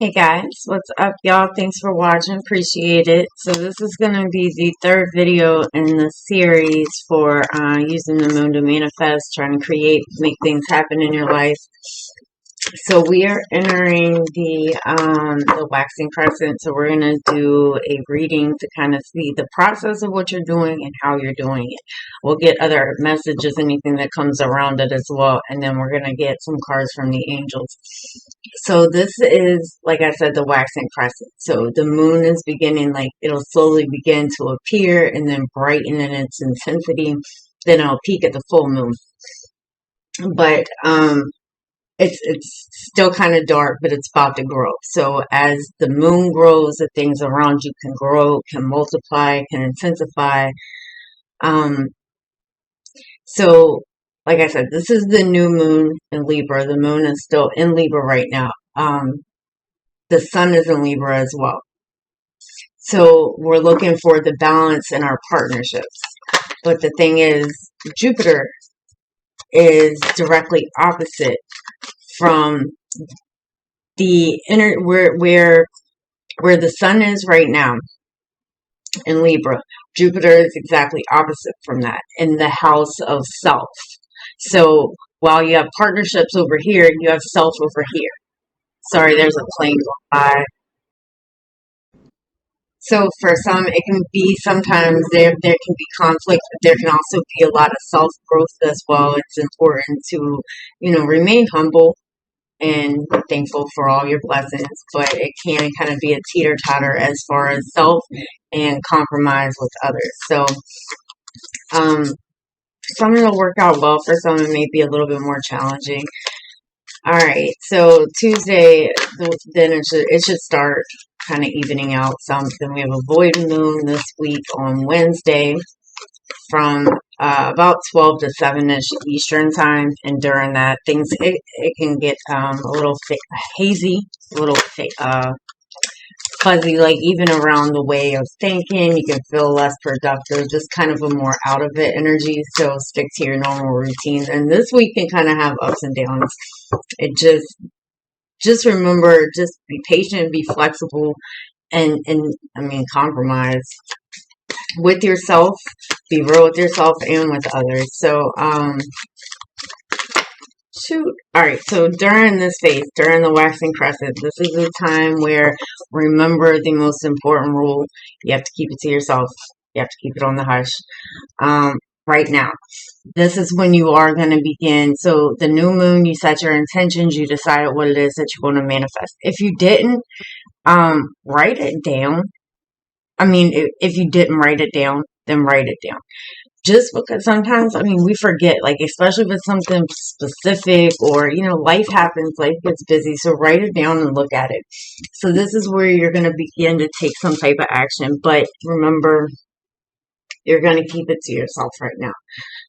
Hey guys, what's up y'all? Thanks for watching, appreciate it. So this is going to be the third video in the series for using the moon to manifest, trying to create, make things happen in your life. So we are entering the waxing crescent, so we're going to do a reading to kind of see the process of what you're doing and how you're doing it. We'll get other messages, anything that comes around it as well, and then we're going to get some cards from the angels. So this is, like I said, the waxing crescent. So the moon is beginning, like it'll slowly begin to appear and then brighten in its intensity. Then it'll peak at the full moon. But it's still kind of dark, but it's about to grow. So as the moon grows, the things around you can grow, can multiply, can intensify. So like I said, this is the new moon in Libra. The moon is still in Libra right now. The sun is in Libra as well. So we're looking for the balance in our partnerships. But the thing is, Jupiter is directly opposite from the inner where the sun is right now in Libra. Jupiter is exactly opposite from that in the house of self. So while you have partnerships over here, you have self over here. Sorry, there's a plane going by. So for some, it can be sometimes there can be conflict, but there can also be a lot of self-growth as well. It's important to, remain humble and thankful for all your blessings, but it can kind of be a teeter-totter as far as self and compromise with others. So some will work out well, for some it may be a little bit more challenging. All right, so Tuesday, then it should start kind of evening out some. Then we have a void moon this week on Wednesday from about 12 to 7-ish Eastern time, and during that, it can get a little hazy, a little fuzzy, like even around the way of thinking. You can feel less productive, just kind of a more out of it energy. So stick to your normal routines, and this week can kind of have ups and downs. It just remember, just be patient, be flexible, and compromise with yourself, be real with yourself and with others. So all right, so during this phase, during the waxing crescent, this is the time where, remember the most important rule: you have to keep it to yourself. You have to keep it on the hush. Right now, this is when you are going to begin. So the new moon, you set your intentions, you decide what it is that you're going to manifest. If you didn't write it down, if you didn't write it down, then write it down. Just because sometimes, we forget, like, especially if it's something specific or, life happens, life gets busy. So write it down and look at it. So this is where you're going to begin to take some type of action. But remember, you're going to keep it to yourself right now.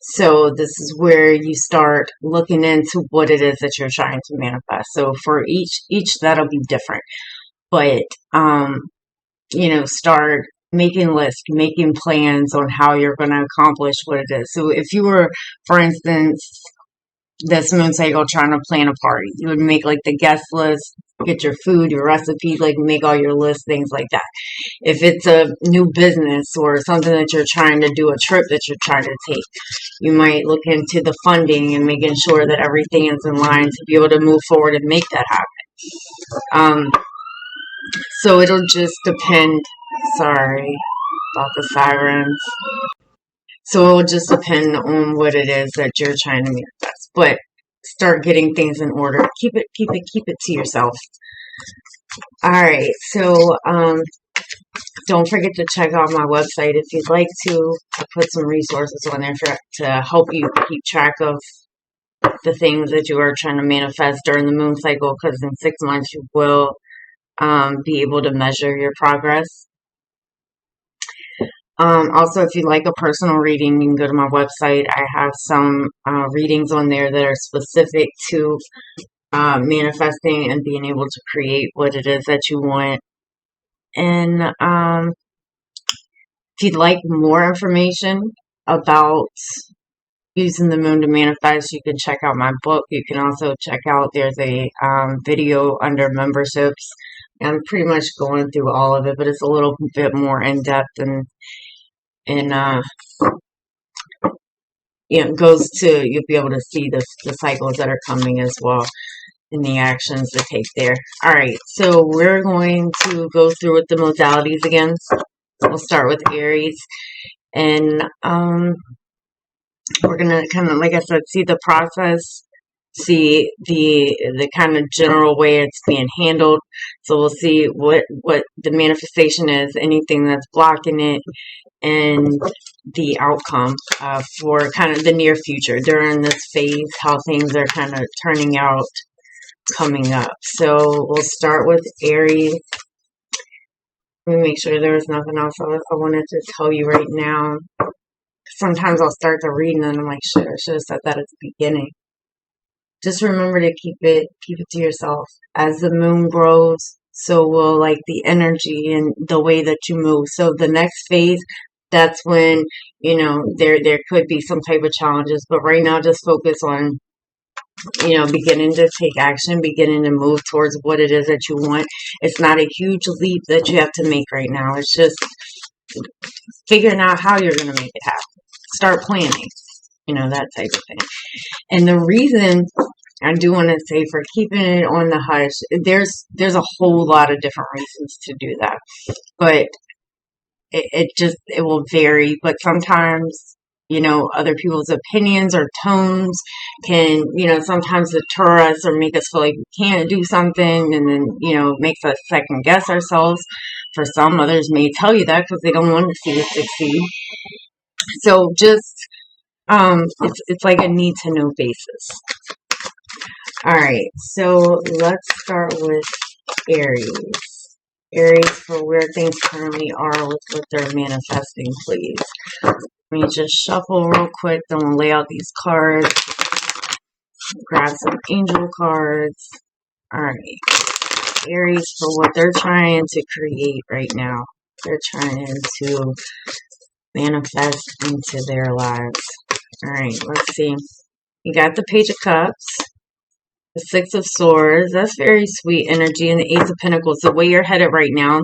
So this is where you start looking into what it is that you're trying to manifest. So for each that'll be different. But, start making lists, making plans on how you're going to accomplish what it is. So if you were, for instance, this moon cycle trying to plan a party, you would make like the guest list, get your food, your recipes, like make all your lists, things like that. If it's a new business or something that you're trying to do, a trip that you're trying to take, you might look into the funding and making sure that everything is in line to be able to move forward and make that happen. So it'll just depend. Sorry about the sirens. So it will just depend on what it is that you're trying to manifest. But start getting things in order. Keep it to yourself. All right. So don't forget to check out my website if you'd like to. I put some resources on there to help you keep track of the things that you are trying to manifest during the moon cycle, because in 6 months you will be able to measure your progress. Also, if you'd like a personal reading, you can go to my website. I have some readings on there that are specific to manifesting and being able to create what it is that you want. And if you'd like more information about using the moon to manifest, you can check out my book. You can also check out, there's a video under memberships I'm pretty much going through all of it, but it's a little bit more in depth and it goes to, you'll be able to see the cycles that are coming as well and the actions to take there. All right, so we're going to go through with the modalities again. We'll start with Aries, and we're gonna kind of, like I said, see the process, see the kind of general way it's being handled. So we'll see what the manifestation is, anything that's blocking it, and the outcome for kind of the near future during this phase, how things are kind of turning out coming up. So we'll start with Aries. Let me make sure there was nothing else I wanted to tell you right now. Sometimes I'll start to read and then I'm like, shit, I should have said that at the beginning. Just remember to keep it to yourself. As the moon grows, so will like the energy and the way that you move. So the next phase, that's when, you know, there could be some type of challenges. But right now, just focus on, you know, beginning to take action, beginning to move towards what it is that you want. It's not a huge leap that you have to make right now. It's just figuring out how you're going to make it happen. Start planning, you know, that type of thing. And the reason I do want to say for keeping it on the hush, there's a whole lot of different reasons to do that. But it will vary. But sometimes, you know, other people's opinions or tones can, you know, sometimes deter us or make us feel like we can't do something, and then, you know, makes us second guess ourselves. For some, others may tell you that because they don't want to see you succeed. So just, it's like a need to know basis. All right, so let's start with Aries. Aries, for where things currently are with what they're manifesting, please. Let me just shuffle real quick, then we'll lay out these cards. Grab some angel cards. All right, Aries, for what they're trying to create right now. They're trying to manifest into their lives. All right, let's see. You got the Page of Cups. The Six of Swords, that's very sweet energy. And the Ace of Pentacles, the way you're headed right now,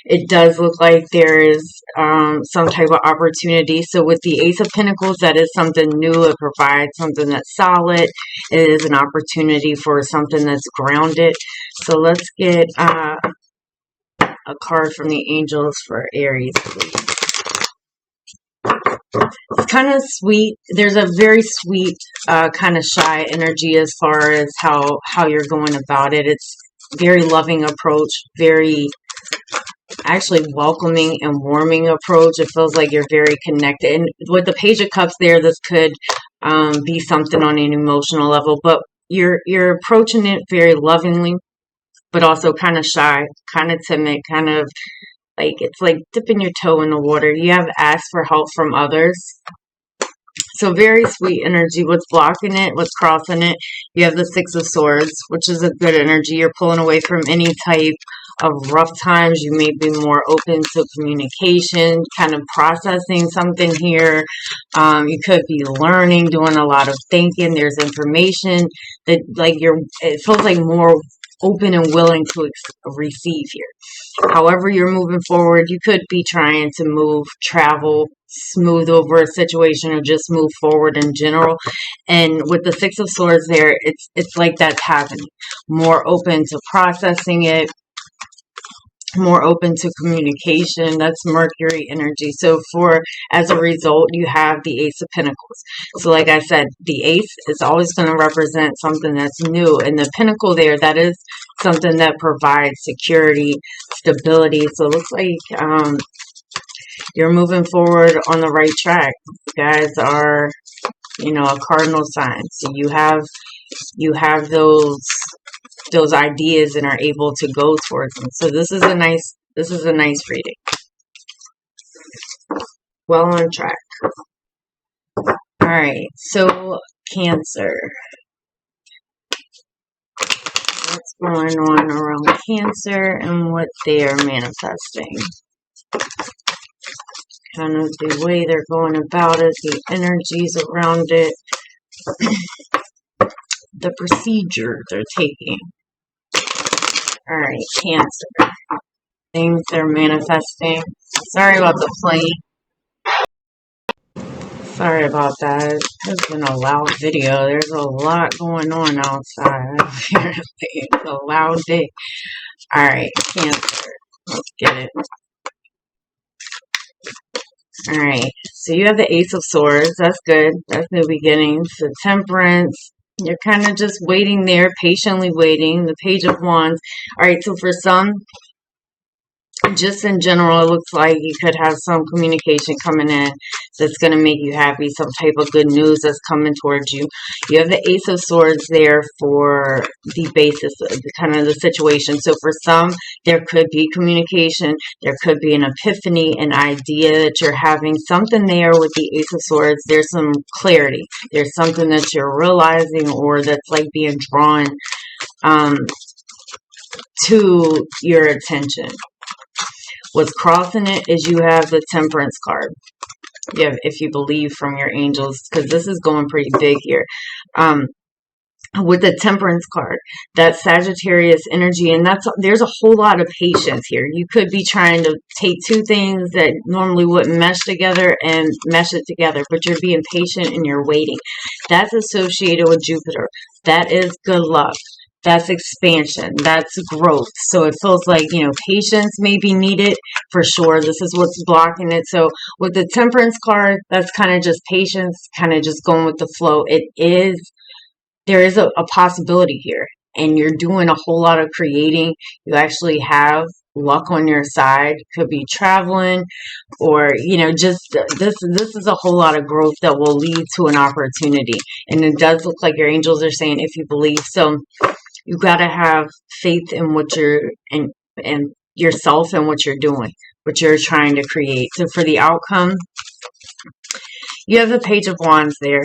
it does look like there is some type of opportunity. So with the Ace of Pentacles, that is something new. It provides something that's solid. It is an opportunity for something that's grounded. So let's get a card from the angels for Aries, please. It's kind of sweet. There's a very sweet, kind of shy energy as far as how you're going about it. It's very loving approach, very actually welcoming and warming approach. It feels like you're very connected. And with the Page of Cups there, this could be something on an emotional level, but you're approaching it very lovingly, but also kind of shy, kind of timid, kind of like, it's like dipping your toe in the water. You have asked for help from others. So very sweet energy. What's blocking it? What's crossing it? You have the Six of Swords, which is a good energy. You're pulling away from any type of rough times. You may be more open to communication, kind of processing something here. You could be learning, doing a lot of thinking. There's information that like it feels like more open and willing to receive here. However you're moving forward, you could be trying to move, travel, smooth over a situation, or just move forward in general. And with the Six of Swords there, it's like that's happening. More open to processing it, more open to communication. That's Mercury energy. So as a result, you have the Ace of Pentacles. So like I said, the Ace is always going to represent something that's new. And the Pentacle there, that is something that provides security, stability. So it looks like you're moving forward on the right track. You guys are, you know, a cardinal sign. So you have those ideas and are able to go towards them. So this is a nice reading. Well on track. All right, so Cancer. What's going on around Cancer and what they are manifesting? Kind of the way they're going about it, the energies around it, the procedure they're taking. All right, Cancer. Things they're manifesting. Sorry about the plane. Sorry about that. It's been a loud video. There's a lot going on outside. Apparently, it's a loud day. All right, Cancer. Let's get it. All right. So you have the Ace of Swords. That's good. That's new beginnings. The Temperance. You're kind of just waiting there, patiently waiting. The Page of Wands. All right. So for some, just in general, it looks like you could have some communication coming in that's going to make you happy, some type of good news that's coming towards you. You have the Ace of Swords there for the basis of the, kind of the situation. So for some, there could be communication, there could be an epiphany, an idea that you're having, something there with the Ace of Swords. There's some clarity. There's something that you're realizing or that's like being drawn to your attention. What's crossing it is you have the Temperance card. You have, if you believe from your angels, because this is going pretty big here. With the Temperance card, that Sagittarius energy, and there's a whole lot of patience here. You could be trying to take two things that normally wouldn't mesh together and mesh it together, but you're being patient and you're waiting. That's associated with Jupiter. That is good luck. That's expansion. That's growth. So it feels like, you know, patience may be needed for sure. This is what's blocking it. So with the Temperance card, that's kind of just patience, kind of just going with the flow. There is a possibility here, and you're doing a whole lot of creating. You actually have luck on your side. Could be traveling, or, you know, just this is a whole lot of growth that will lead to an opportunity. And it does look like your angels are saying, if you believe. So you got to have faith in what you're and yourself and what you're doing, what you're trying to create. So for the outcome, you have the Page of Wands there.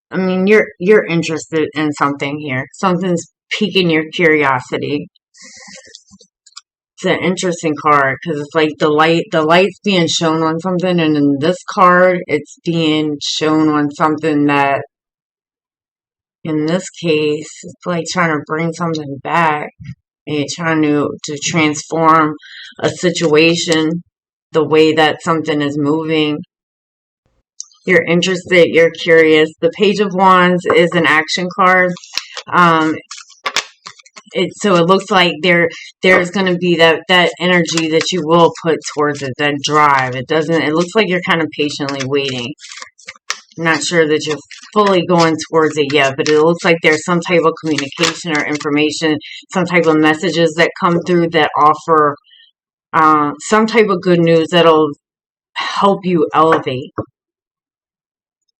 I mean, you're interested in something here. Something's piquing your curiosity. It's an interesting card because it's like the light's being shown on something, and in this card, it's being shown on something that, in this case, it's like trying to bring something back. And you're trying to transform a situation, the way that something is moving. You're interested, you're curious. The Page of Wands is an action card. So it looks like there's going to be that energy that you will put towards it, that drive. It looks like you're kind of patiently waiting. I'm not sure that you're fully going towards it yet, but it looks like there's some type of communication or information, some type of messages that come through that offer some type of good news that'll help you elevate.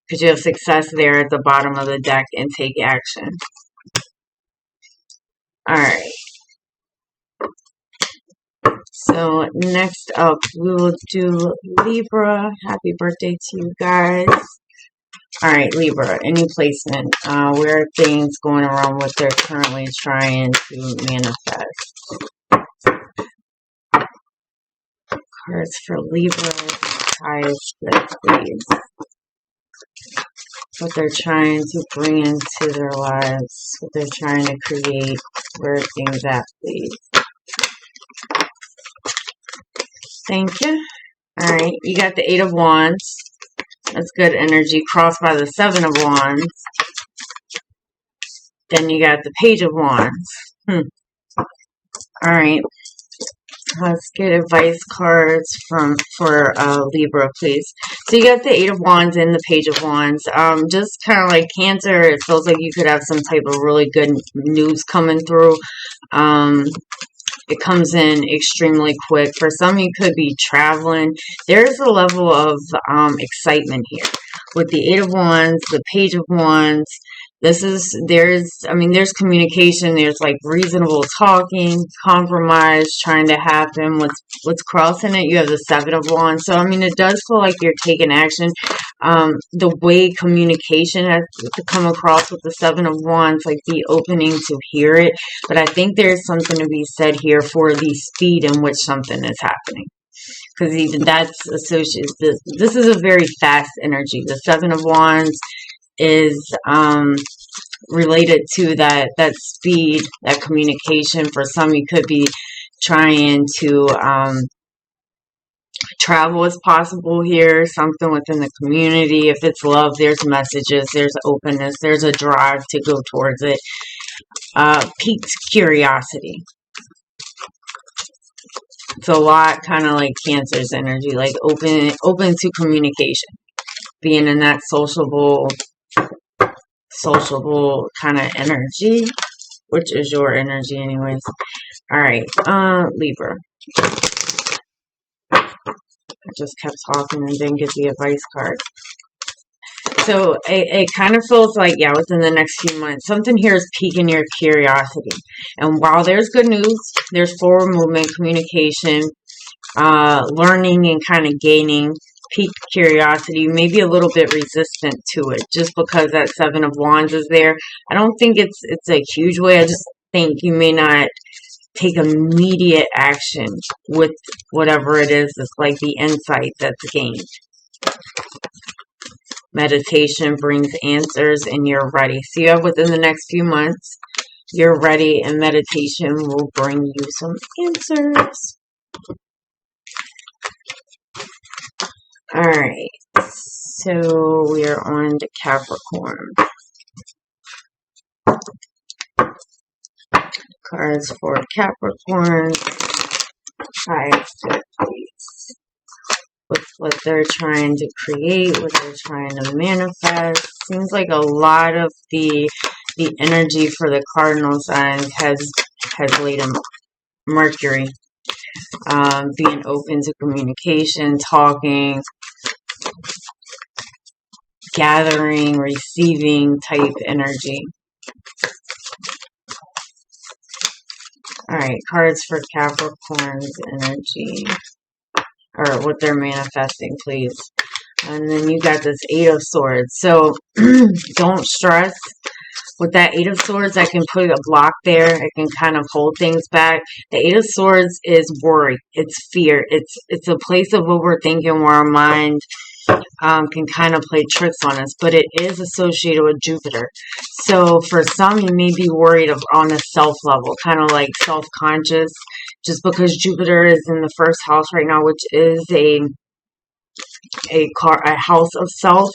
Because you have success there at the bottom of the deck and take action. Alright. So next up, we will do Libra. Happy birthday to you guys. Alright, Libra, any placement. Where are things going around what they're currently trying to manifest? Cards for Libra. Highest split, please. What they're trying to bring into their lives, what they're trying to create, where are things at, please. Thank you. Alright, you got the Eight of Wands. That's good energy, crossed by the Seven of Wands. Then you got the Page of Wands. Alright. Let's get advice cards for Libra, please. So you got the Eight of Wands and the Page of Wands. Just kind of like Cancer, it feels like you could have some type of really good news coming through. It comes in extremely quick. For some, you could be traveling. There's a level of excitement here. With the Eight of Wands, the Page of Wands, there's communication, there's like reasonable talking, compromise trying to happen. What's crossing it, you have the Seven of Wands. So, I mean, it does feel like you're taking action. The way communication has to come across with the Seven of Wands, like the opening to hear it. But I think there's something to be said here for the speed in which something is happening. Because even that's associated, this is a very fast energy. The Seven of Wands is related to that speed, that communication. For some, you could be trying to travel as possible here, something within the community. If it's love, there's messages, there's openness, there's a drive to go towards it. Piqued curiosity. It's a lot kind of like Cancer's energy, like open to communication, being in that sociable kind of energy, which is your energy anyways. All right, Libra. I just kept talking and didn't get the advice card. So it kind of feels like, yeah, within the next few months, something here is piquing your curiosity. And while there's good news, there's forward movement, communication, learning and kind of gaining. Piqued curiosity, maybe a little bit resistant to it, just because that Seven of Wands is there. I don't think it's a huge way. I just think you may not take immediate action with whatever it is. It's like the insight that's gained. Meditation brings answers and you're ready. So you have within the next few months, you're ready, and meditation will bring you some answers. Alright, so we are on to Capricorn. Cards for Capricorn. Please. With what they're trying to create, what they're trying to manifest. Seems like a lot of the energy for the cardinal signs has laid in Mercury. Being open to communication, talking, gathering, receiving type energy. Alright, cards for Capricorn's energy. Or what they're manifesting, please. And then you got this Eight of Swords. So, don't stress. With that Eight of Swords, I can put a block there. I can kind of hold things back. The Eight of Swords is worry. It's fear. It's a place of overthinking where our mind can kind of play tricks on us. But it is associated with Jupiter. So for some, you may be worried on a self level, kind of like self-conscious. Just because Jupiter is in the first house right now, which is a house of self.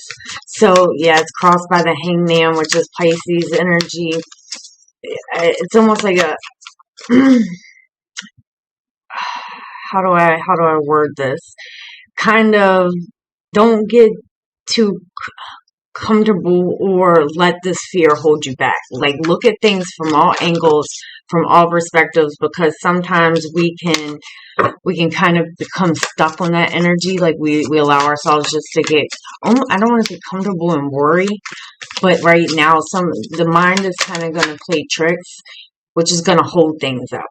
So yeah, it's crossed by the Hangman, which is Pisces energy. It's almost like a how do I word this? Kind of don't get too comfortable or let this fear hold you back. Like, look at things from all angles, from all perspectives, because sometimes we can kind of become stuck on that energy. Like we allow ourselves just to get, I don't want to say comfortable and worry, but right now the mind is kind of going to play tricks, which is going to hold things up.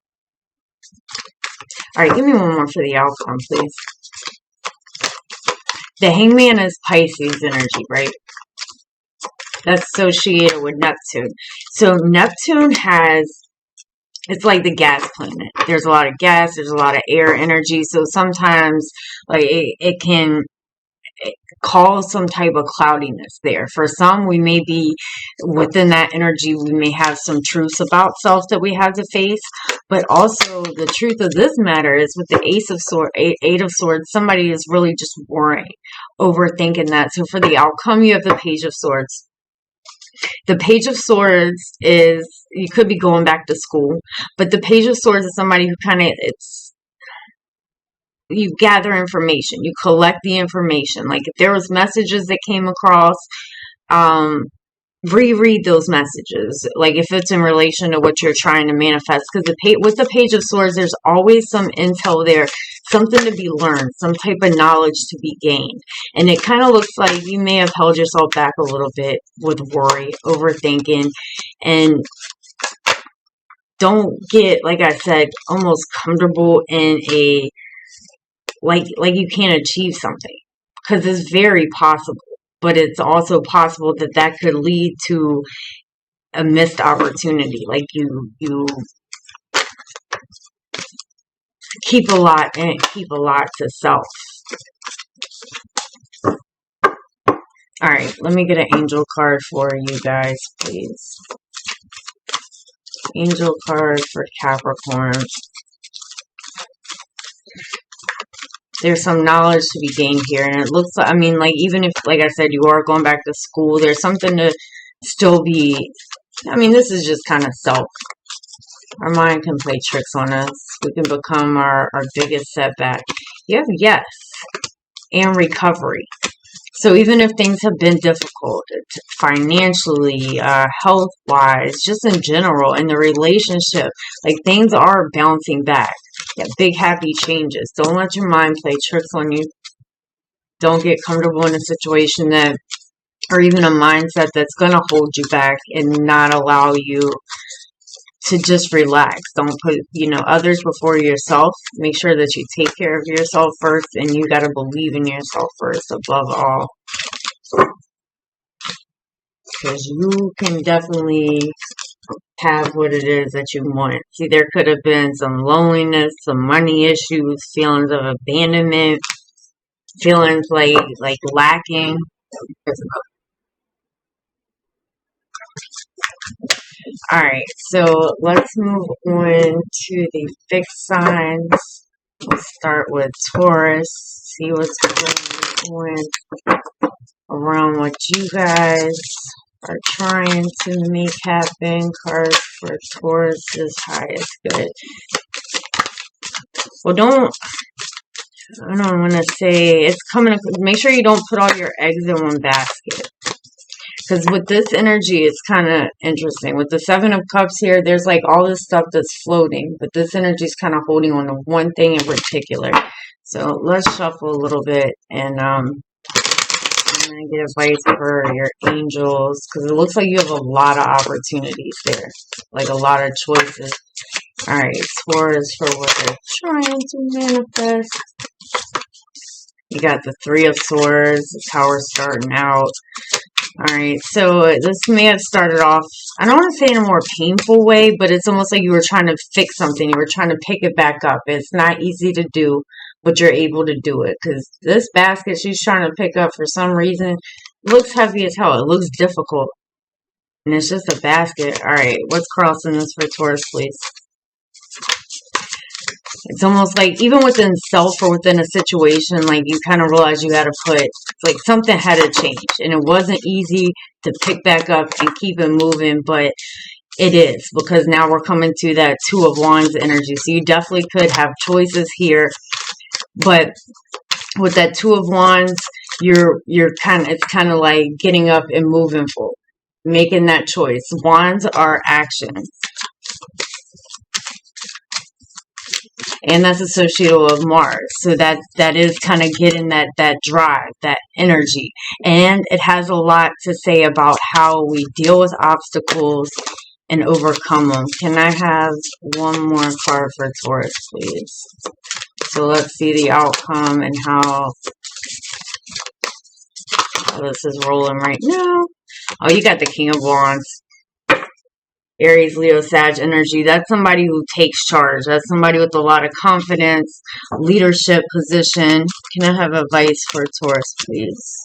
All right, give me one more for the outcome, please. The Hangman is Pisces energy, right? That's associated with Neptune. So Neptune it's like the gas planet. There's a lot of gas, there's a lot of air energy. So sometimes like it can cause some type of cloudiness there. For some, we may be within that energy, we may have some truths about self that we have to face. But also the truth of this matter is with the Eight of Swords, somebody is really just worrying, overthinking that. So for the outcome, you have the Page of Swords. The Page of Swords is, you could be going back to school, but the Page of Swords is somebody who kind of, you gather information, you collect the information. Like if there was messages that came across, reread those messages. Like if it's in relation to what you're trying to manifest, because with the Page of Swords, there's always some intel there, something to be learned, some type of knowledge to be gained. And it kind of looks like you may have held yourself back a little bit with worry, overthinking, and don't get, like I said, almost comfortable in a like you can't achieve something, because it's very possible. But it's also possible that could lead to a missed opportunity. Like you keep a lot to self. All right, let me get an angel card for you guys, please. Angel card for Capricorn. There's some knowledge to be gained here, and it looks like, I mean, like, even if, like I said, you are going back to school, there's something to still be, I mean, this is just kind of self. Our mind can play tricks on us. We can become our biggest setback. You have yes and recovery. So even if things have been difficult financially, health-wise, just in general, in the relationship, like things are bouncing back. Yeah, big happy changes. Don't let your mind play tricks on you. Don't get comfortable in a situation that, or even a mindset that's going to hold you back and not allow you to just relax. Don't put, others before yourself. Make sure that you take care of yourself first, and you got to believe in yourself first above all. Because you can definitely have what it is that you want. See, there could have been some loneliness, some money issues, feelings of abandonment, feelings like lacking. Alright, so let's move on to the fixed signs. We'll start with Taurus. See what's going on around what you guys are trying to make happen. Cards for Taurus is highest good. Well, I don't want to say it's coming. Make sure you don't put all your eggs in one basket. Because with this energy, it's kind of interesting. With the Seven of Cups here, there's like all this stuff that's floating. But this energy is kind of holding on to one thing in particular. So let's shuffle a little bit. And I'm going to get advice for your angels. Because it looks like you have a lot of opportunities there. Like a lot of choices. Alright, Taurus for what they're trying to manifest. You got the Three of Swords. That's how we're starting out. Alright, so this may have started off, I don't want to say in a more painful way, but it's almost like you were trying to fix something. You were trying to pick it back up. It's not easy to do, but you're able to do it. Because this basket she's trying to pick up for some reason looks heavy as hell. It looks difficult. And it's just a basket. Alright, what's crossing this for Taurus, please? It's almost like even within self or within a situation, like you kind of realize you had to put, like something had to change. And it wasn't easy to pick back up and keep it moving, but it is. Because now we're coming to that Two of Wands energy. So you definitely could have choices here. But with that Two of Wands, it's kind of like getting up and moving forward. Making that choice. Wands are actions. And that's associated with Mars. So that is kind of getting that drive, that energy. And it has a lot to say about how we deal with obstacles and overcome them. Can I have one more card for Taurus, please? So let's see the outcome and how this is rolling right now. Oh, you got the King of Wands. Aries, Leo, Sag energy. That's somebody who takes charge. That's somebody with a lot of confidence, leadership position. Can I have advice for Taurus, please?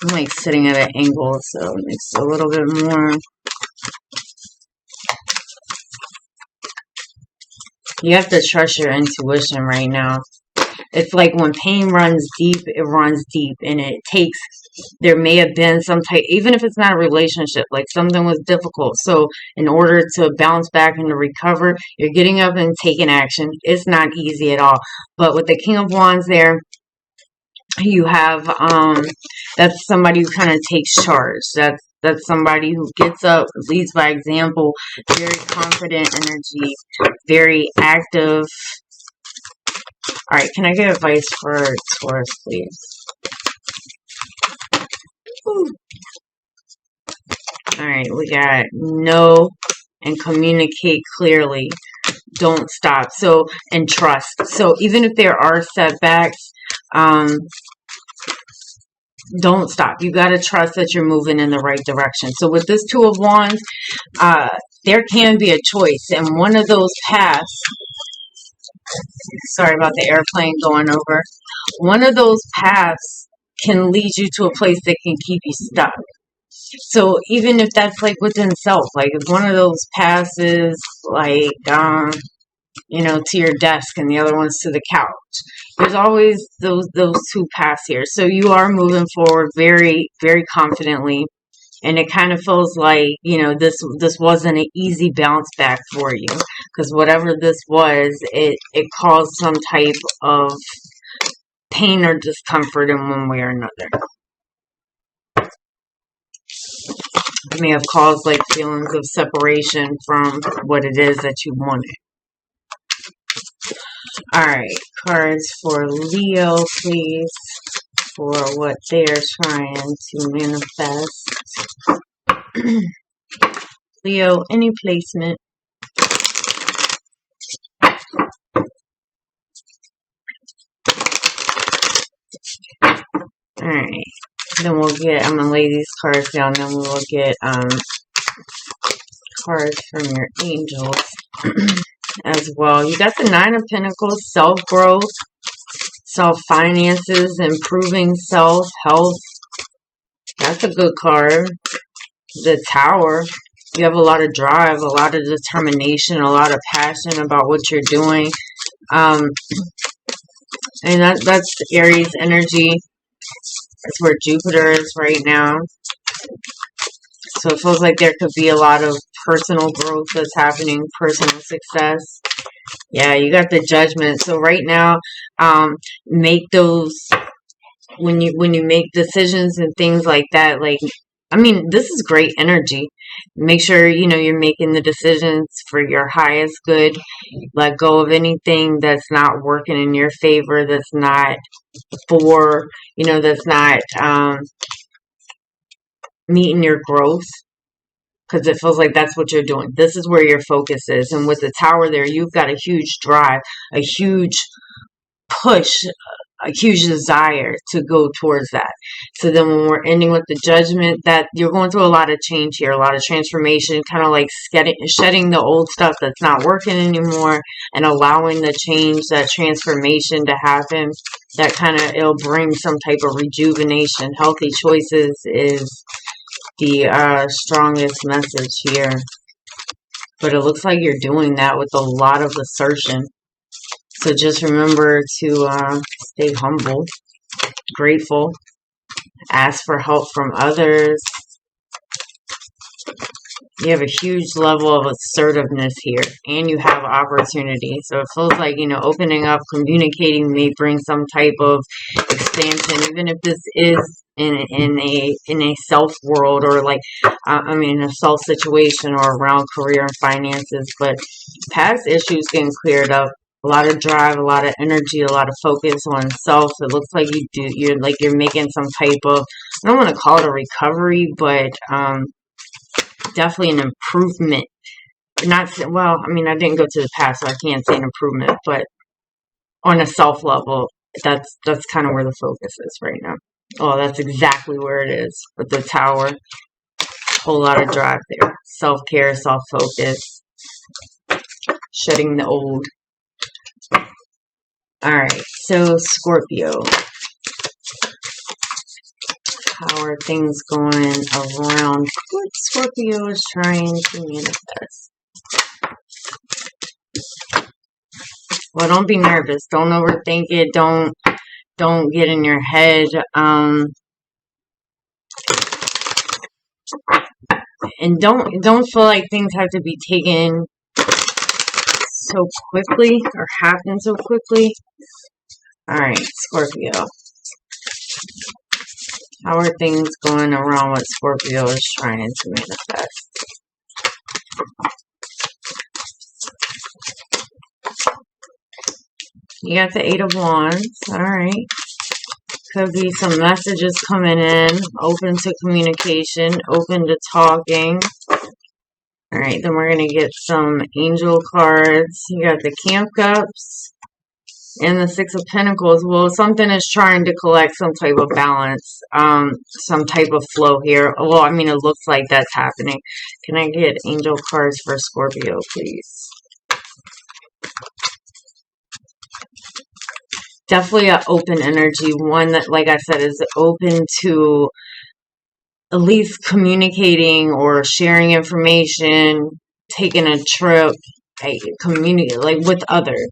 I'm like sitting at an angle, so it makes it a little bit more. You have to trust your intuition right now. It's like when pain runs deep, it runs deep, and it takes, there may have been some type, even if it's not a relationship, like something was difficult. So in order to bounce back and to recover, you're getting up and taking action. It's not easy at all. But with the King of Wands there, you have, that's somebody who kind of takes charge. That's somebody who gets up, leads by example, very confident energy, very active. Alright, can I get advice for Taurus, please? Alright, we got know and communicate clearly. Don't stop. So, and trust. So, even if there are setbacks, don't stop. You got to trust that you're moving in the right direction. So, with this Two of Wands, there can be a choice. And one of those paths, sorry about the airplane going over. One of those paths can lead you to a place that can keep you stuck. So even if that's like within self, like if one of those passes like to your desk and the other one's to the couch, there's always those two paths here. So you are moving forward very, very confidently. And it kind of feels like, this wasn't an easy bounce back for you. Because whatever this was, it caused some type of pain or discomfort in one way or another. It may have caused like feelings of separation from what it is that you wanted. Alright, cards for Leo, please, for what they are trying to manifest. Leo, any placement? Alright, then we'll get, I'm going to lay these cards down, then we will get cards from your angels as well. You got the Nine of Pentacles, self-growth, self-finances, improving self, health. That's a good card. The Tower. You have a lot of drive, a lot of determination, a lot of passion about what you're doing. And that's Aries energy. That's where Jupiter is right now. So it feels like there could be a lot of personal growth that's happening, personal success. Yeah, you got the Judgment. So right now, make those, when you make decisions and things like that, like, I mean, this is great energy. Make sure, you're making the decisions for your highest good. Let go of anything that's not working in your favor, that's not for, that's not meeting your growth. Because it feels like that's what you're doing. This is where your focus is. And with the Tower there, you've got a huge drive, a huge push, a huge desire to go towards that. So then when we're ending with the Judgment, that you're going through a lot of change here, a lot of transformation, kind of like shedding the old stuff that's not working anymore and allowing the change, that transformation to happen. That kind of, it'll bring some type of rejuvenation. Healthy choices is the strongest message here. But it looks like you're doing that with a lot of assertion. So just remember to stay humble, grateful, ask for help from others. You have a huge level of assertiveness here, and you have opportunity. So it feels like, opening up, communicating may bring some type of expansion, even if this is in a self world, or like, a self situation, or around career and finances. But past issues getting cleared up. A lot of drive, a lot of energy, a lot of focus on self. It looks like you're making some type of, I don't want to call it a recovery, but definitely an improvement. I didn't go to the past, so I can't say an improvement, but on a self level, that's kind of where the focus is right now. Oh, that's exactly where it is with the Tower. Whole lot of drive there. Self-care, self-focus, shedding the old. Alright, so Scorpio. How are things going around what Scorpio is trying to manifest? Well, don't be nervous. Don't overthink it. Don't get in your head. And don't feel like things have to be taken so quickly or happen so quickly. Alright, Scorpio. How are things going around what Scorpio is trying to manifest? You got the Eight of Wands. Alright. Could be some messages coming in. Open to communication. Open to talking. Alright, then we're going to get some angel cards. You got the Camp Cups and the Six of Pentacles. Well, something is trying to collect some type of balance, some type of flow here. Well, it looks like that's happening. Can I get angel cards for Scorpio, please? Definitely an open energy, one that, like I said, is open to at least communicating or sharing information, taking a trip, like, communicate like with others.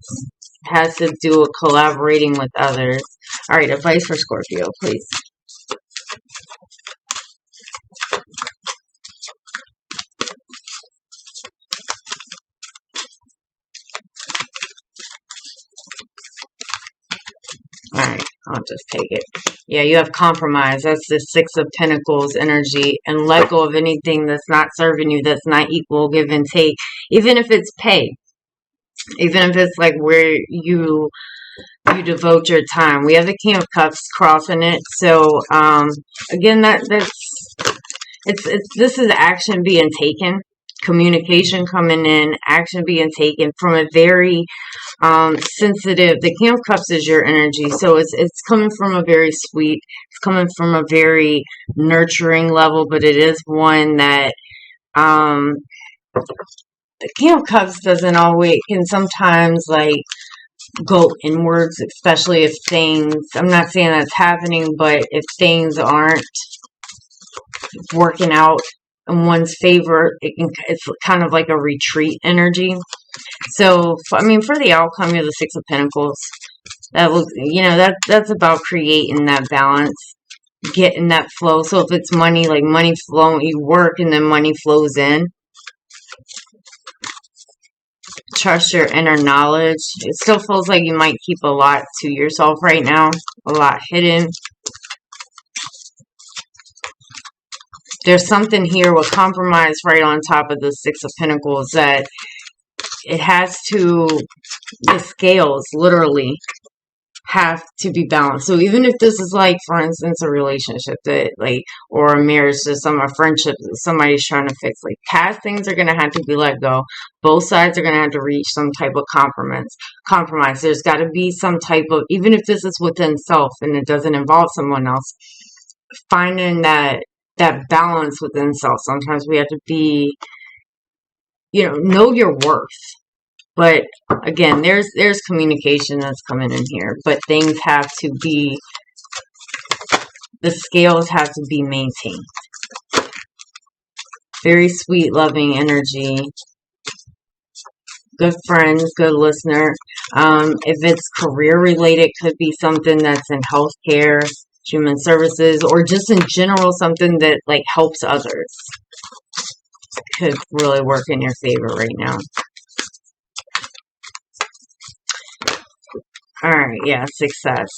Has to do with collaborating with others. All right, advice for Scorpio, please. Alright, I'll just take it. Yeah, you have compromise. That's the Six of Pentacles energy. And let go of anything that's not serving you, that's not equal, give and take. Even if it's pay. Even if it's like where you devote your time. We have the King of Cups crossing it. So, again, this is action being taken. Communication coming in, action being taken from a very sensitive. The King of Cups is your energy, so it's coming from a very sweet, it's coming from a very nurturing level, but it is one that the King of Cups doesn't always, can sometimes like go inwards, especially if things, I'm not saying that's happening, but if things aren't working out in one's favor, it's kind of like a retreat energy. So, I mean, for the outcome, you're the Six of Pentacles. That looks, that's about creating that balance, getting that flow. So if it's money, like money flowing, you work and then money flows in. Trust your inner knowledge. It still feels like you might keep a lot to yourself right now, a lot hidden. There's something here with compromise right on top of the Six of Pentacles that it has to, the scales literally have to be balanced. So even if this is like, for instance, a relationship that like, or a marriage to a friendship that somebody's trying to fix, like past things are going to have to be let go. Both sides are going to have to reach some type of compromise. There's got to be some type of, even if this is within self and it doesn't involve someone else, finding that balance within self. Sometimes we have to be, know your worth. But again, there's communication that's coming in here. But things have to be, the scales have to be maintained. Very sweet, loving energy. Good friends, good listener. If it's career related, could be something that's in healthcare, human services, or just in general something that like helps others. Could really work in your favor right now. Alright, yeah, success.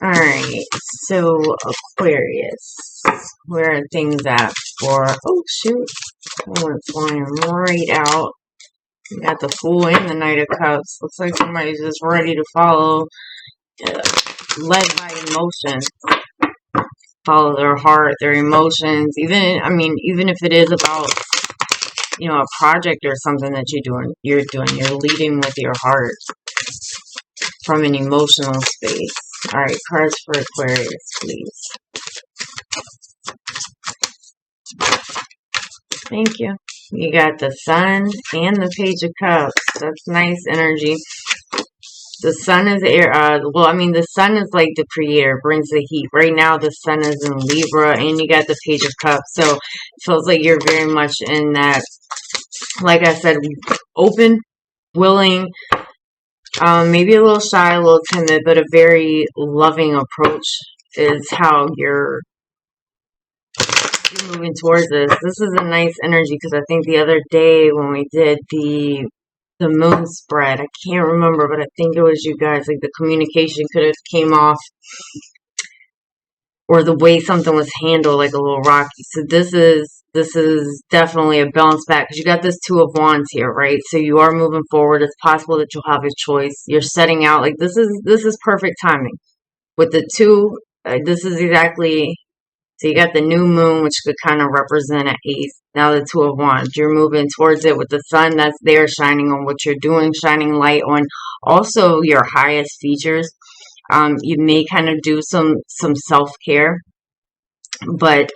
Alright, so Aquarius. Where are things at for, oh shoot, I went flying right out. We got the Fool and the Knight of Cups. Looks like somebody's just ready to follow, led by emotion. Follow their heart, their emotions. Even if it is about, a project or something that you're leading with your heart from an emotional space. All right, cards for Aquarius, please. Thank you. You got the Sun and the Page of Cups. That's nice energy. The Sun is air. The Sun is like the creator, brings the heat. Right now, the Sun is in Libra, and you got the Page of Cups. So it feels like you're very much in that, like I said, open, willing, maybe a little shy, a little timid, but a very loving approach is how you're moving towards this. This is a nice energy because I think the other day when we did the moon spread, I can't remember, but I think it was you guys, like the communication could have came off, or the way something was handled, like a little rocky. So this is definitely a bounce back because you got this Two of Wands here, right? So you are moving forward. It's possible that you'll have a choice. You're setting out, like this is perfect timing with the two. This is exactly. So you got the new moon, which could kind of represent an ace. Now the Two of Wands. You're moving towards it with the Sun that's there, shining on what you're doing, shining light on also your highest features. You may kind of do some self-care, but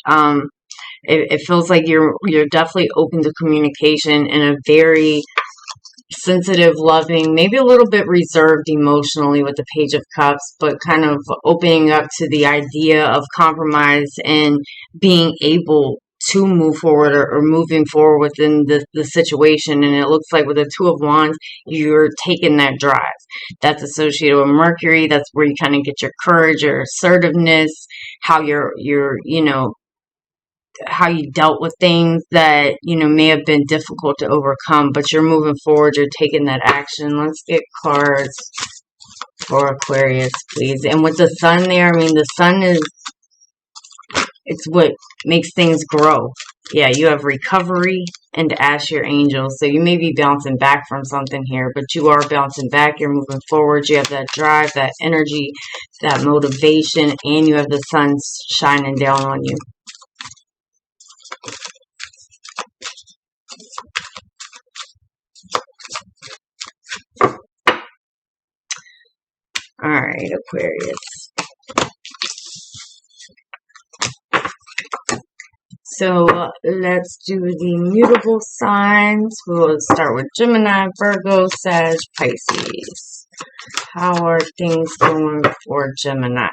it feels like you're definitely open to communication in a very sensitive, loving, maybe a little bit reserved emotionally with the Page of Cups, but kind of opening up to the idea of compromise and being able to move forward or moving forward within the situation. And it looks like with the Two of Wands, you're taking that drive. That's associated with Mercury. That's where you kind of get your courage, your assertiveness, how you're you know, how you dealt with things that, you know, may have been difficult to overcome, but you're moving forward, you're taking that action. Let's get cards for Aquarius, please. And with the sun there, I mean, the sun is, it's what makes things grow. Yeah, you have recovery and ask your angels. So you may be bouncing back from something here, but you are bouncing back. You're moving forward. You have that drive, that energy, that motivation, and you have the sun shining down on you. All right, Aquarius. So let's do the mutable signs. We'll start with Gemini, Virgo, Sag, Pisces. How are things going for Gemini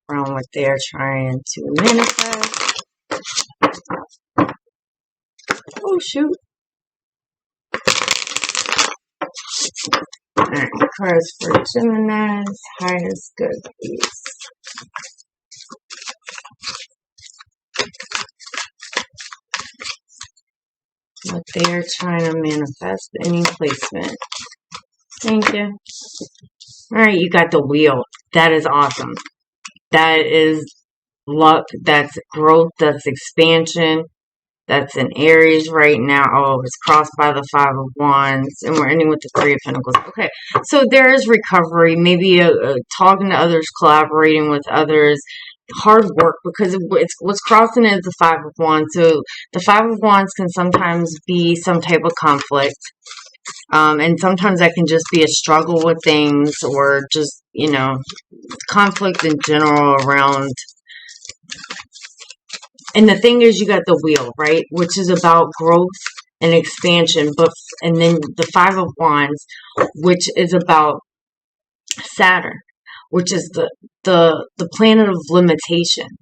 around what they're trying to manifest? Oh, shoot. Alright, cards for Gemini's. Highest good, please. What they are trying to manifest. Any placement. Thank you. Alright, you got the wheel. That is awesome. That is luck. That's growth. That's expansion. That's in Aries right now. Oh, it's crossed by the Five of Wands. And we're ending with the Three of Pentacles. Okay, so there is recovery. Maybe talking to others, collaborating with others. Hard work, because it's what's crossing is the Five of Wands. So the Five of Wands can sometimes be some type of conflict. And sometimes that can just be a struggle with things, or just, you know, conflict in general around. And the thing is, you got the wheel, right? Which is about growth and expansion. And then the Five of Wands, which is about Saturn, which is the planet of limitations.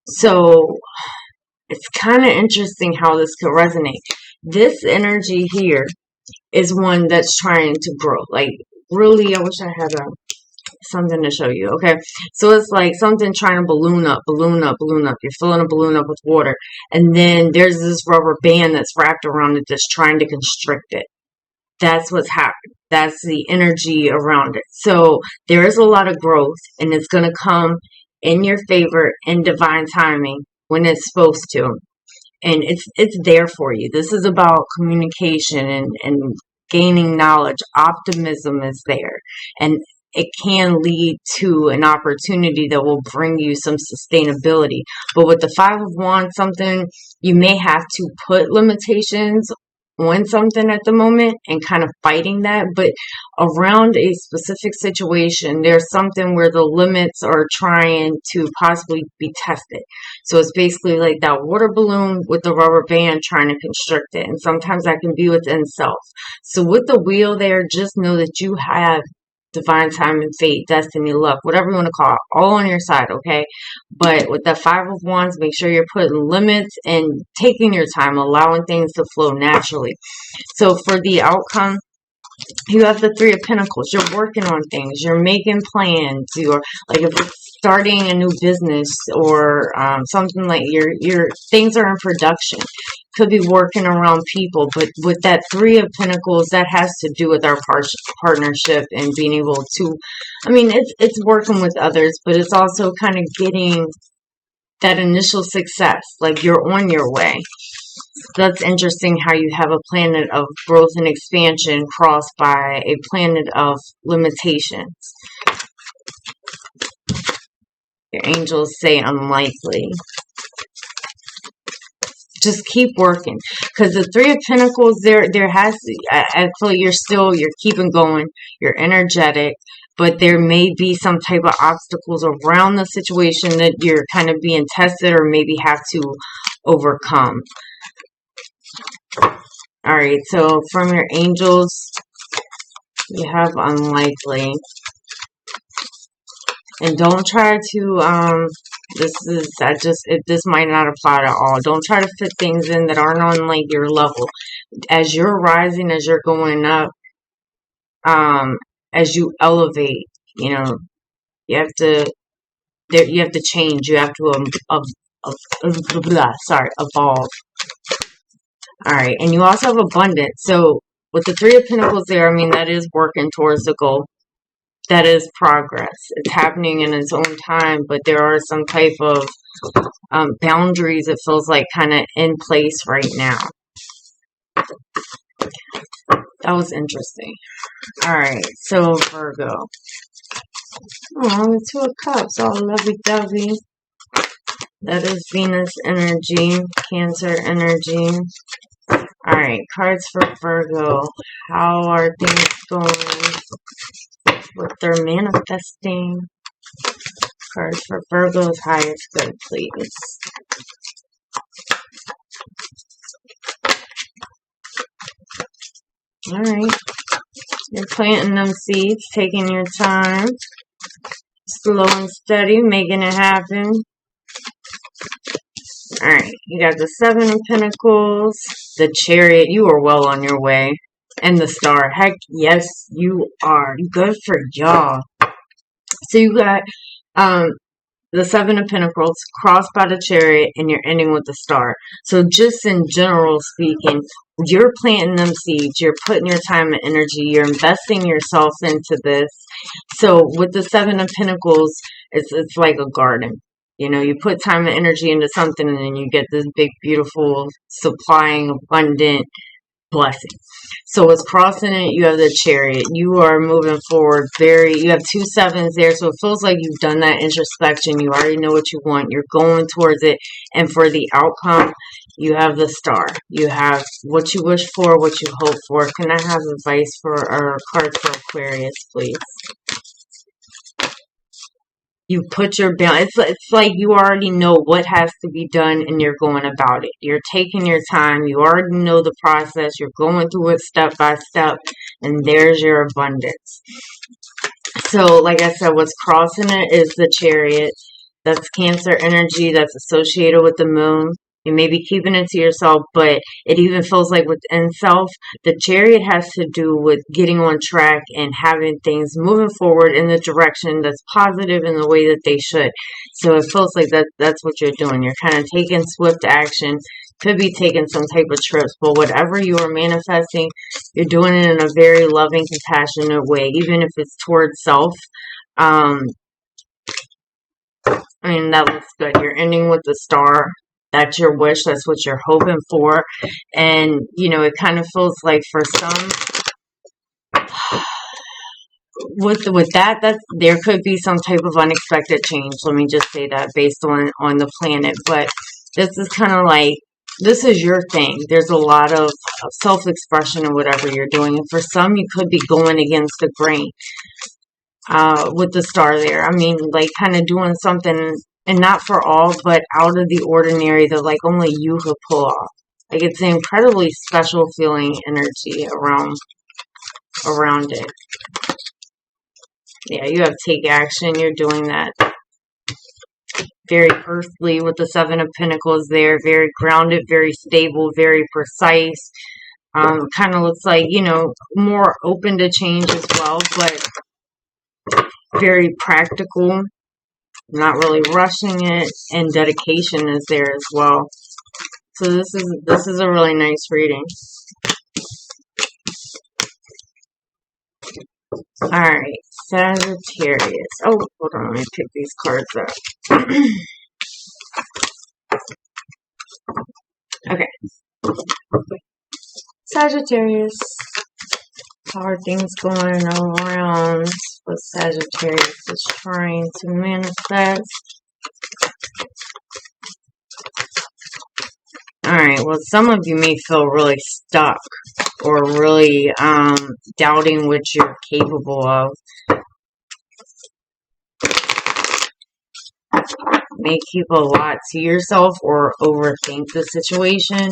So it's kind of interesting how this could resonate. This energy here is one that's trying to grow. Like, really, I wish I had something to show you. Okay, so it's like something trying to balloon up, balloon up, balloon up. You're filling a balloon up with water, and then there's this rubber band that's wrapped around it that's trying to constrict it. That's what's happening. That's the energy around it. So there is a lot of growth, and it's going to come in your favor in divine timing when it's supposed to, and it's there for you. This is about communication and gaining knowledge. Optimism is there, and it can lead to an opportunity that will bring you some sustainability. But with the Five of Wands, something you may have to put limitations on something at the moment and kind of fighting that. But around a specific situation, there's something where the limits are trying to possibly be tested. So it's basically like that water balloon with the rubber band trying to constrict it. And sometimes that can be within self. So with the wheel there, just know that you have divine time and fate, destiny, luck, whatever you want to call it, all on your side, okay? But with the Five of Wands, make sure you're putting limits and taking your time, allowing things to flow naturally. So for the outcome, you have the Three of Pentacles. You're working on things. You're making plans. You're, like, if it's starting a new business or something, like your things are in production. Could be working around people, but with that Three of Pentacles, that has to do with our partnership and being able to, I mean, it's working with others, but it's also kind of getting that initial success, like you're on your way. That's interesting how you have a planet of growth and expansion crossed by a planet of limitations. Your angels say unlikely. Just keep working, because the Three of Pentacles, there has to, I feel you're keeping going, you're energetic, but there may be some type of obstacles around the situation that you're kind of being tested or maybe have to overcome. Alright, so from your angels, you have unlikely. And don't try to, this might not apply at all. Don't try to fit things in that aren't on, like, your level. As you're rising, as you're going up, as you elevate, you know, you have to change. You have to, evolve. Alright, and you also have abundance. So, with the Three of Pentacles there, I mean, that is working towards the goal. That is progress. It's happening in its own time, but there are some type of boundaries, it feels like, kind of in place right now. That was interesting. Alright, so Virgo. Oh, the Two of Cups, all lovey-dovey. That is Venus energy, Cancer energy. Alright, cards for Virgo. How are things going? What they're manifesting. Cards for Virgo's highest good, please. Alright. You're planting them seeds, taking your time. Slow and steady, making it happen. Alright, you got the Seven of Pentacles, the Chariot. You are well on your way. And the Star. Heck, yes, you are. Good for y'all. So you got the Seven of Pentacles crossed by the Chariot, and you're ending with the Star. So just in general speaking, you're planting them seeds. You're putting your time and energy. You're investing yourself into this. So with the Seven of Pentacles, it's like a garden. You know, you put time and energy into something, and then you get this big, beautiful, supplying, abundant blessing. So it's crossing it. You have the Chariot. You are moving forward. You have two sevens there. So it feels like you've done that introspection. You already know what you want. You're going towards it. And for the outcome, you have the Star. You have what you wish for, what you hope for. Can I have advice for our cards for Aquarius, please? You put your balance. It's like you already know what has to be done, and you're going about it. You're taking your time. You already know the process. You're going through it step by step, and there's your abundance. So, like I said, what's crossing it is the Chariot. That's Cancer energy. That's associated with the moon. You may be keeping it to yourself, but it even feels like within self, the Chariot has to do with getting on track and having things moving forward in the direction that's positive in the way that they should. So it feels like that's what you're doing. You're kind of taking swift action. Could be taking some type of trips, but whatever you are manifesting, you're doing it in a very loving, compassionate way, even if it's towards self. I mean, that looks good. You're ending with the Star. That's your wish. That's what you're hoping for. And, you know, it kind of feels like for some, with that there could be some type of unexpected change. Let me just say that based on the planet. But this is kind of like, this is your thing. There's a lot of self-expression in whatever you're doing. And for some, you could be going against the grain with the Star there. I mean, like kind of doing something, and not for all, but out of the ordinary that like only you could pull off. Like it's an incredibly special feeling energy around it. Yeah, you have take action. You're doing that very earthly with the Seven of Pentacles there. Very grounded, very stable, very precise. Kind of looks like, you know, more open to change as well, but very practical. Not really rushing it, and dedication is there as well. So this is a really nice reading. Alright, Sagittarius. Oh, hold on, let me pick these cards up. Okay. Sagittarius. How are things going around what Sagittarius is trying to manifest? Alright, well, some of you may feel really stuck or really doubting what you're capable of. May keep a lot to yourself or overthink the situation.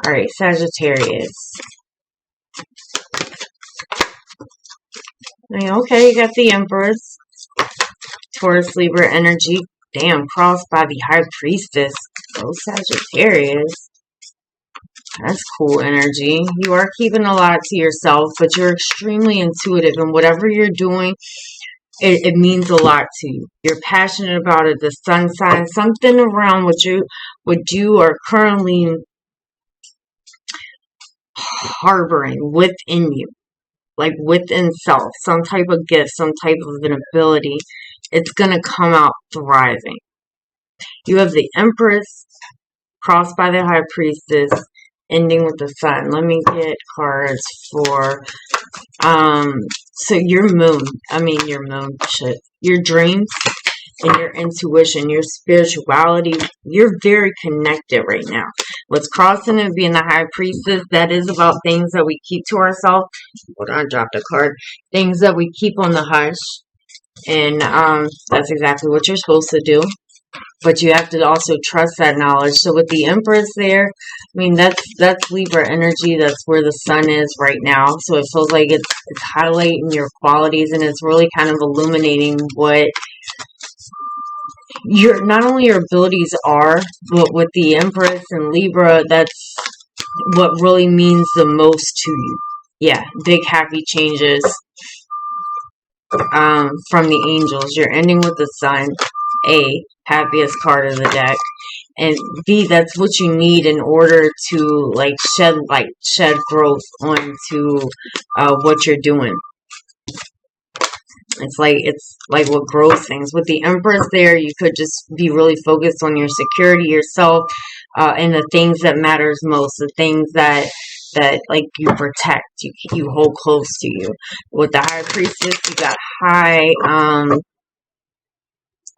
All right, Sagittarius. Okay, you got the Empress. Taurus, Libra energy. Damn, crossed by the High Priestess. Oh, Sagittarius. That's cool energy. You are keeping a lot to yourself, but you're extremely intuitive, and whatever you're doing, it means a lot to you. You're passionate about it. The sun sign, something around what you are currently harboring within you, like within self, some type of gift, some type of an ability. It's gonna come out thriving. You have the Empress crossed by the High Priestess, ending with the Sun. Let me get cards for so your moon, your dreams and your intuition, your spirituality, you're very connected right now. What's crossing and being the High Priestess, that is about things that we keep to ourselves. Hold on, I dropped a card. Things that we keep on the hush. And that's exactly what you're supposed to do. But you have to also trust that knowledge. So with the Empress there, that's Libra energy. That's where the sun is right now. So it feels like it's highlighting your qualities, and it's really kind of illuminating what not only your abilities are, but with the Empress and Libra, that's what really means the most to you. Yeah, big happy changes from the angels. You're ending with the sun. A, happiest card of the deck. And B, that's what you need in order to shed light, shed growth onto what you're doing. It's like what grows things. With the Empress there, you could just be really focused on your security, yourself, and the things that matters most, the things that you protect, you hold close to you. With the High Priestess, you got high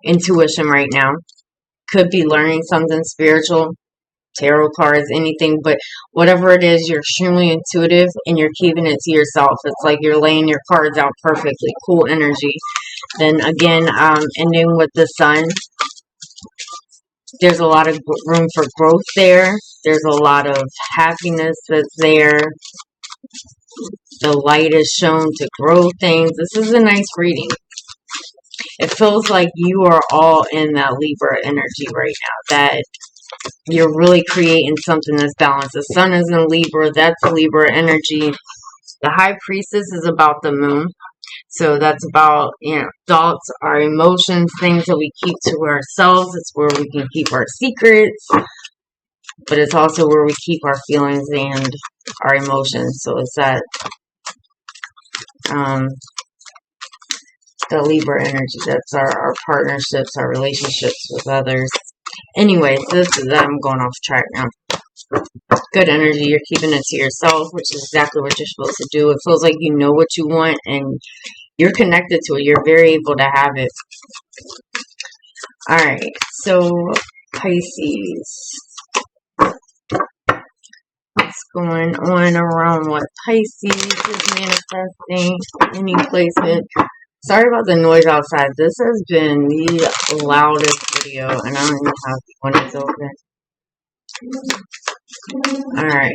intuition right now. Could be learning something spiritual, tarot cards, anything, but whatever it is, you're extremely intuitive and you're keeping it to yourself. It's like you're laying your cards out perfectly. Cool energy. Then again, ending with the sun. There's a lot of room for growth there. There's a lot of happiness that's there. The light is shown to grow things. This is a nice reading. It feels like you are all in that Libra energy right now. That you're really creating something that's balanced. The sun is in Libra. That's Libra energy. The High Priestess is about the moon. So that's about, thoughts, our emotions, things that we keep to ourselves. It's where we can keep our secrets. But it's also where we keep our feelings and our emotions. So it's that the Libra energy. That's our partnerships, our relationships with others. Anyways, I'm going off track now. Good energy. You're keeping it to yourself, which is exactly what you're supposed to do. It feels like you know what you want and you're connected to it. You're very able to have it. Alright, so Pisces. What's going on around what Pisces is manifesting? Any placement. Sorry about the noise outside. This has been the loudest video, and I don't even have when it's open. Alright,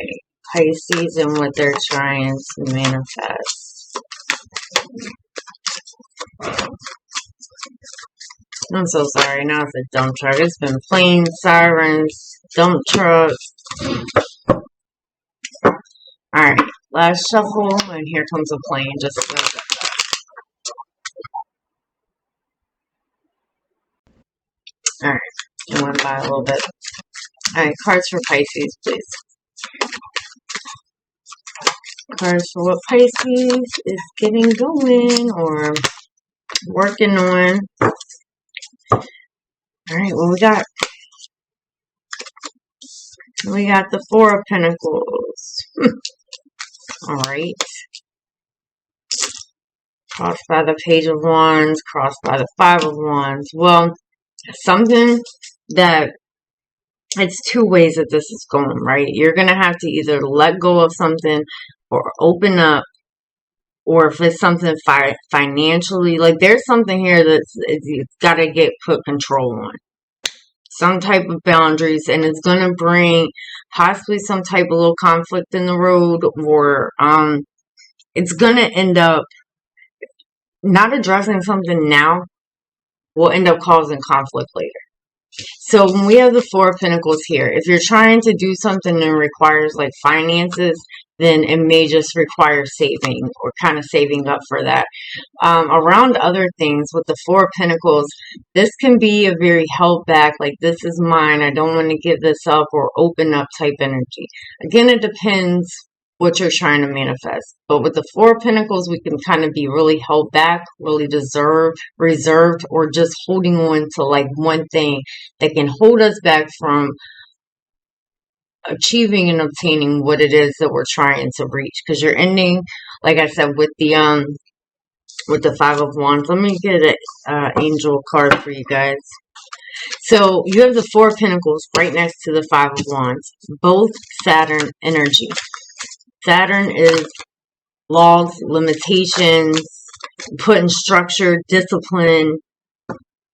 Pisces and what they're trying to manifest. I'm so sorry. Now it's a dump truck. It's been planes, sirens, dump trucks. Alright, last shuffle, and here comes a plane. Just alright, it went by a little bit. Alright, cards for Pisces, please. Cards for what Pisces is getting going or working on. Alright, what we got? We got the Four of Pentacles. Alright. Crossed by the Page of Wands, crossed by the Five of Wands. Well, something that it's two ways that this is going, right? You're going to have to either let go of something or open up, or if it's something financially, there's something here that's you've got to get put control on. some type of boundaries, and it's going to bring possibly some type of little conflict in the road, or it's going to end up not addressing something now will end up causing conflict later. So when we have the Four of Pentacles here, if you're trying to do something that requires like finances, then it may just require saving or kind of saving up for that. Around other things with the Four of Pentacles, this can be a very held back, like this is mine, I don't want to give this up, or open up type energy. Again, it depends what you're trying to manifest. But with the Four of Pentacles, we can kind of be really held back, really reserved, or just holding on to like one thing that can hold us back from achieving and obtaining what it is that we're trying to reach. Because you're ending, like I said, with the Five of Wands. Let me get an angel card for you guys. So you have the Four of Pentacles right next to the Five of Wands, both Saturn energy. Saturn is laws, limitations, putting structure, discipline,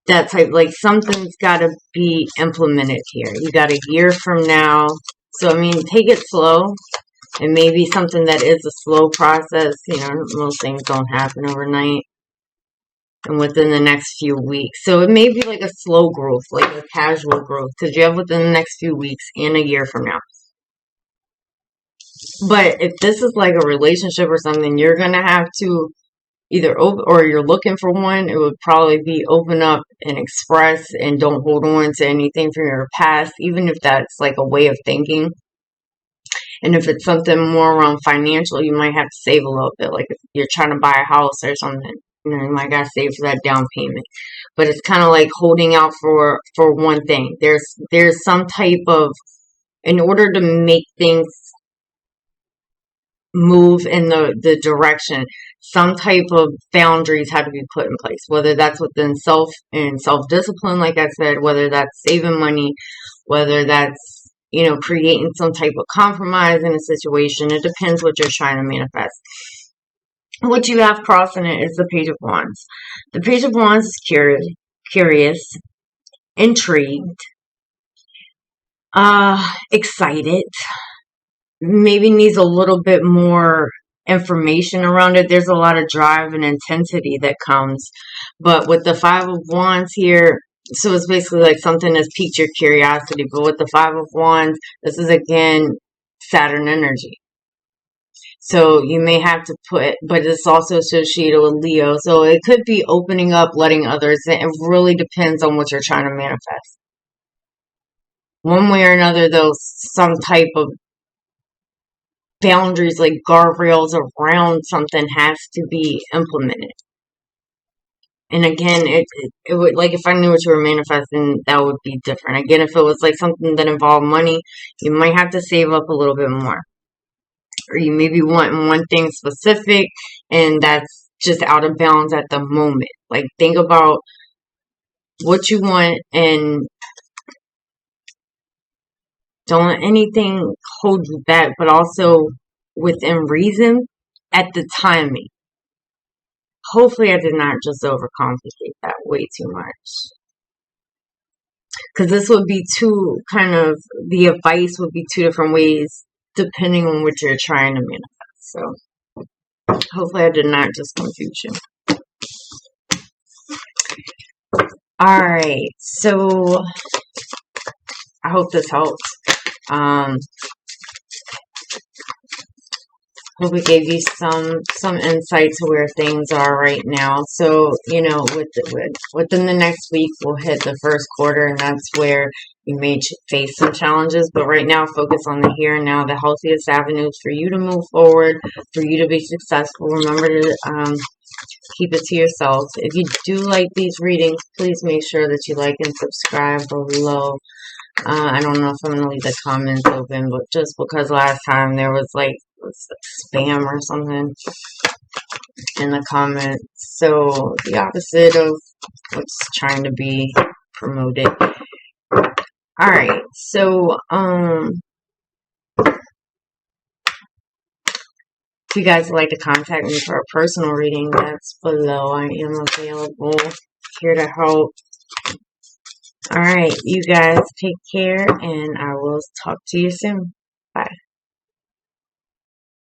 that type. Like something's got to be implemented here. You got a year from now. So, I mean, take it slow. It may be something that is a slow process. You know, most things don't happen overnight and within the next few weeks. So it may be like a slow growth, like a casual growth, because you have within the next few weeks and a year from now. But if this is like a relationship or something, you're going to have to either open, or you're looking for one, it would probably be open up and express, and don't hold on to anything from your past, even if that's like a way of thinking. And if it's something more around financial, you might have to save a little bit. Like if you're trying to buy a house or something, you know, you might got to save for that down payment. But it's kind of like holding out for one thing. There's some type of, in order to make things move in the direction, some type of boundaries have to be put in place, whether that's within self-discipline, like I said, whether that's saving money, whether that's, you know, creating some type of compromise in a situation. It depends what you're trying to manifest. What you have crossing it is the Page of Wands. The Page of Wands is curious, intrigued, excited, maybe needs a little bit more information around it. There's a lot of drive and intensity that comes. But with the Five of Wands here, so it's basically like something that's piqued your curiosity. But with the Five of Wands, this is again Saturn energy. So you may have to put, but it's also associated with Leo. So it could be opening up, letting others in. It really depends on what you're trying to manifest. One way or another, though, some type of boundaries, like guardrails around something, has to be implemented. And again, it would, like if I knew what you were manifesting, that would be different. Again, if it was like something that involved money, you might have to save up a little bit more. Or you maybe want one thing specific, and that's just out of bounds at the moment. Like think about what you want, and don't let anything hold you back, but also within reason at the timing. Hopefully I did not just overcomplicate that way too much. Because this would be the advice would be two different ways depending on what you're trying to manifest. So hopefully I did not just confuse you. Alright, so I hope this helps. Hope it gave you some insight to where things are right now. So, you know, within the next week, we'll hit the first quarter, and that's where you may face some challenges. But right now, focus on the here and now, the healthiest avenues for you to move forward, for you to be successful. Remember to keep it to yourself. If you do like these readings, please make sure that you like and subscribe below. I don't know if I'm going to leave the comments open, but just because last time there was like spam or something in the comments. So the opposite of what's trying to be promoted. Alright, so if you guys would like to contact me for a personal reading, that's below. I am available, here to help. All right, you guys take care, and I will talk to you soon.